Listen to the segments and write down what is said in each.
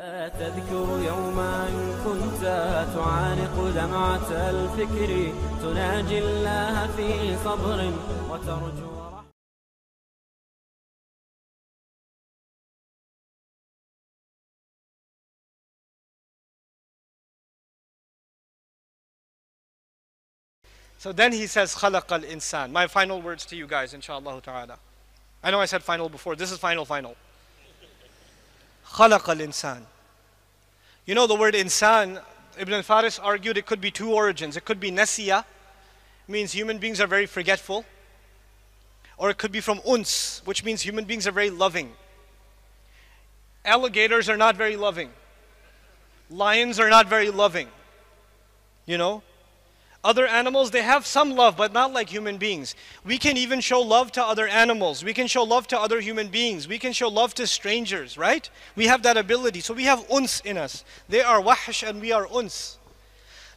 تذكر يوما كنت تعانق دمعة الفكر تناجي الله في صبر وترجو. So then he says, خَلَقَ الْإِنسان. My final words to you guys, inshallah ta'ala. I know I said final before. This is final. خَلَقَ الْإِنسان. You know the word insan, Ibn al-Faris argued it could be two origins. It could be nasiya, means human beings are very forgetful. Or it could be from uns, which means human beings are very loving. Alligators are not very loving. Lions are not very loving. You know? Other animals, they have some love, but not like human beings. We can even show love to other animals. We can show love to other human beings. We can show love to strangers, right? We have that ability. So we have uns in us. They are wahsh and we are uns.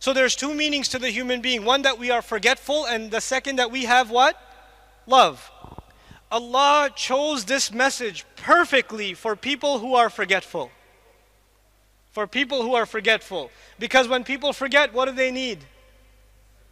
So there's two meanings to the human being. One, that we are forgetful, and the second, that we have what? Love. Allah chose this message perfectly for people who are forgetful. For people who are forgetful. Because when people forget, what do they need?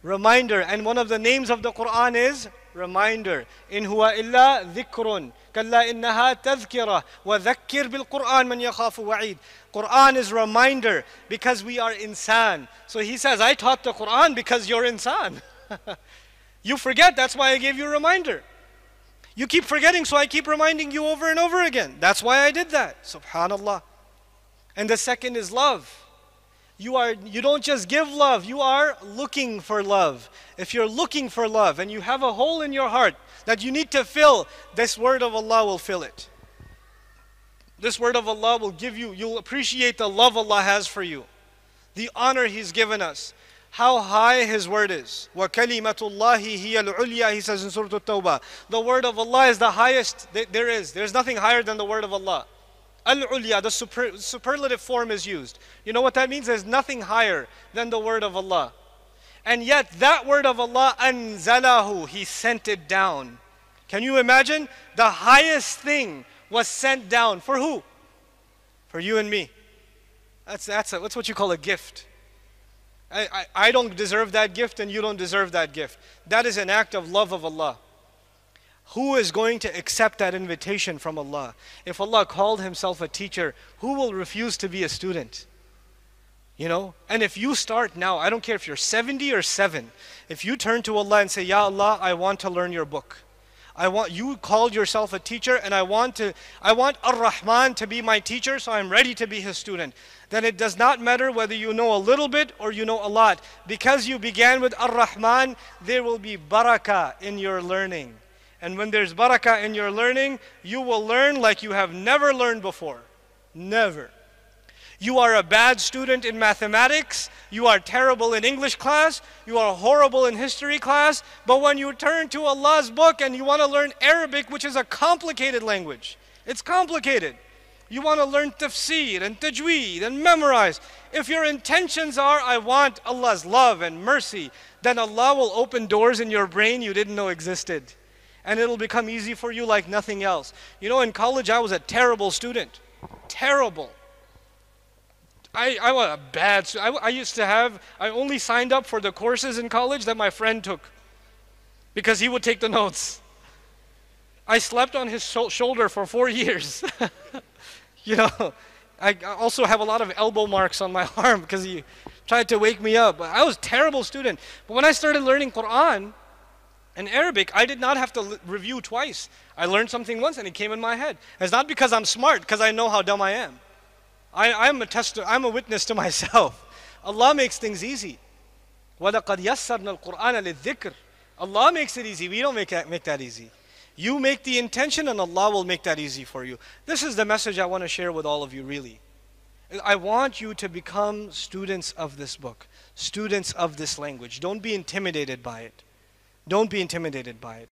Reminder. And one of the names of the Quran is reminder. In huwa illa dhikrun. Kalla innaha tadhkira. Wa dhakkir bil Quran man yakhafu wa'id. Quran is reminder because we are insan. So he says, I taught the Quran because you're insan. You forget, that's why I gave you a reminder. You keep forgetting, so I keep reminding you over and over again. That's why I did that. Subhanallah. And the second is love. You don't just give love, you are looking for love. If you're looking for love and you have a hole in your heart that you need to fill, this word of Allah will fill it. This word of Allah will give you, you'll appreciate the love Allah has for you, the honor He's given us, how high His word is. وَكَلِمَةُ اللَّهِ هِيَ الْعُلْيَا, He says in Surah At-Tawbah. The word of Allah is the highest there is. There's nothing higher than the word of Allah. Al-Ulya, the superlative form is used. You know what that means? There's nothing higher than the word of Allah. And yet that word of Allah, anzalahu, He sent it down. Can you imagine? The highest thing was sent down. For who? For you and me. That's what you call a gift. I don't deserve that gift and you don't deserve that gift. That is an act of love of Allah. Who is going to accept that invitation from Allah? If Allah called Himself a teacher, who will refuse to be a student? You know? And if you start now, I don't care if you're 70 or 7, if you turn to Allah and say, Ya Allah, I want to learn your book. You called yourself a teacher and I want Ar-Rahman to be my teacher, so I'm ready to be his student. Then it does not matter whether you know a little bit or you know a lot. Because you began with Ar-Rahman, there will be barakah in your learning. And when there's barakah in your learning, you will learn like you have never learned before. Never. You are a bad student in mathematics, you are terrible in English class, you are horrible in history class, but when you turn to Allah's book and you want to learn Arabic, which is a complicated language, it's complicated. You want to learn tafsir and tajweed and memorize. If your intentions are, I want Allah's love and mercy, then Allah will open doors in your brain you didn't know existed. And it'll become easy for you like nothing else. You know, in college I was a terrible student. Terrible. I was a bad student. I only signed up for the courses in college that my friend took, because he would take the notes. I slept on his shoulder for 4 years. You know, I also have a lot of elbow marks on my arm because he tried to wake me up. I was a terrible student. But when I started learning Quran and Arabic, I did not have to review twice. I learned something once and it came in my head. It's not because I'm smart, because I know how dumb I am. I'm a witness to myself. Allah makes things easy. وَلَقَدْ يَسَّرْنَا الْقُرْآنَ لِلذِّكْرِ. Allah makes it easy. We don't make that easy. You make the intention and Allah will make that easy for you. This is the message I want to share with all of you, really. I want you to become students of this book, students of this language. Don't be intimidated by it. Don't be intimidated by it.